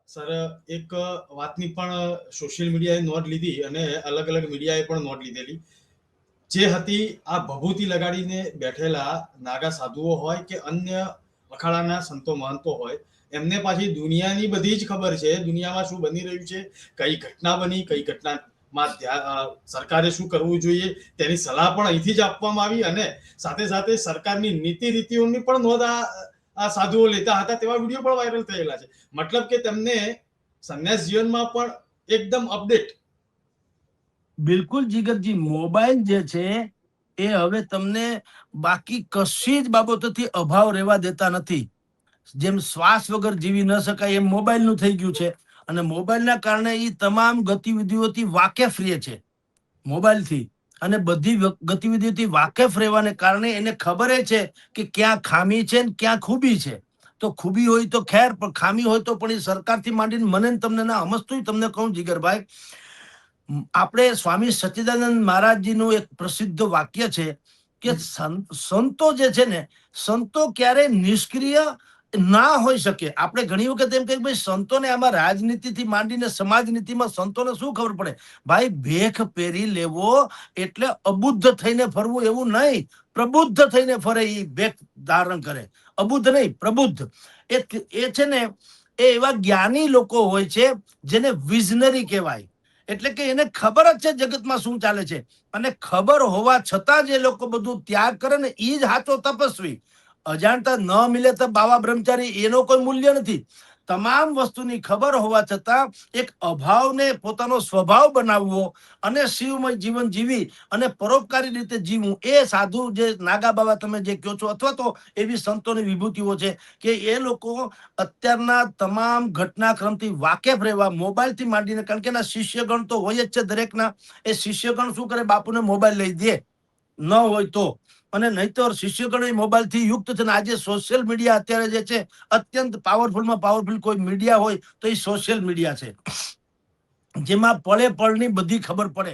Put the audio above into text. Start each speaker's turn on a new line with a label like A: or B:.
A: Sir, એક વાતની પણ સોશિયલ મીડિયાએ નોંધ લીધી અને અલગ અલગ મીડિયાએ પણ નોંધ લીધેલી, જે હતી આ ભભૂતિ લગાડીને બેઠેલા નાગા સાધુઓ હોય કે અન્ય અખાડાના સંતો મહંતો હોય, એમને પાછી દુનિયાની બધી જ ખબર છે, દુનિયામાં શું બની રહ્યું છે, કઈ ઘટના બની, કઈ ઘટનામાં સરકારે શું કરવું જોઈએ તેની સલાહ પણ અહીંથી જ આપવામાં આવી, અને સાથે સાથે સરકારની નીતિ રીતિઓની પણ નોંધ આ સાધુઓ લેતા હતા તેવા વિડીયો પણ વાયરલ થયેલા છે. મતલબ કે તેમને સંન્યાસ જીવનમાં પણ એકદમ અપડેટ.
B: બિલકુલ જીગરજી, મોબાઈલ જે છે એ હવે તમને બાકી કશી જ બાબતોથી અભાવ રહેવા દેતા નથી. જેમ શ્વાસ વગર જીવી ન શકાય એમ મોબાઈલ નું થઈ ગયું છે, અને મોબાઈલના કારણે એ તમામ ગતિવિધિઓથી વાકેફ રહે છે મોબાઈલથી, અને બધી ગતિવિધિઓથી વાકેફ રહેવાને કારણે એને ખબર છે કે ક્યાં ખામી છે ને ક્યાં ખૂબી છે. તો ખૂબી હોય તો ખેર, પણ ખામી હોય તો પણ એ સરકારથી માંડીને મને તમને ના સમજતું. તમને કહું જીગરભાઈ, આપણે સ્વામી સચ્ચિદાનંદ મહારાજજીનું એક પ્રસિદ્ધ વાક્ય છે કે સંતો જે છે ને, સંતો ક્યારે નિષ્ક્રિય ના હોઈ શકે. આપણે ઘણી વખત એમ કહીએ ભાઈ સંતોને આમાં રાજનીતિથી માંડીને સમાજ નીતિમાં સંતોને શું ખબર પડે? ભાઈ ભેખ પહેરી લેવો એટલે અબુદ્ધ થઈને ફરવું એવું નહીં. પ્રબુદ્ધ થઈને ફરે એ ભેખ ધારણ કરે, અબુદ્ધ નહીં પ્રબુદ્ધ. એ છે ને એ એવા જ્ઞાની લોકો હોય છે જેને વિઝનરી કહેવાય. એટલે કે એને ખબર જ છે જગતમાં શું ચાલે છે, અને ખબર હોવા છતાં જે લોકો બધું ત્યાગ કરે ને એ જ સાચો તપસ્વી. અજાણતા ન મિલે તો બાવા બ્રહ્મચારી, એનો કોઈ મૂલ્ય નથી. તમામ વસ્તુની ખબર હોવા છતાં એક અભાવને પોતાનો સ્વભાવ બનાવવો અને શિવમય જીવન જીવી અને પરોપકારી રીતે જીવવું, એ સાધુ જે નાગા બાવા તમે જે કહો છો, અથવા તો એવી સંતોની વિભૂતિઓ છે કે એ લોકો અત્યારના તમામ ઘટનાક્રમથી વાકેફ રહેવા, મોબાઈલથી માંડીને, કારણ કે એના શિષ્યગણ તો હોય જ છે દરેકના. એ શિષ્યગણ શું કરે? બાપુને મોબાઈલ લઈ દે, ન હોય તો, અને નહીતર શિષ્યગણ મોબાઈલ થી યુક્ત છે. આજે સોશિયલ મીડિયા અત્યારે જે છે અત્યંત પાવરફુલમાં પાવરફુલ કોઈ મીડિયા હોય તો એ સોશિયલ મીડિયા છે, જેમાં પળે પળની બધી ખબર પડે.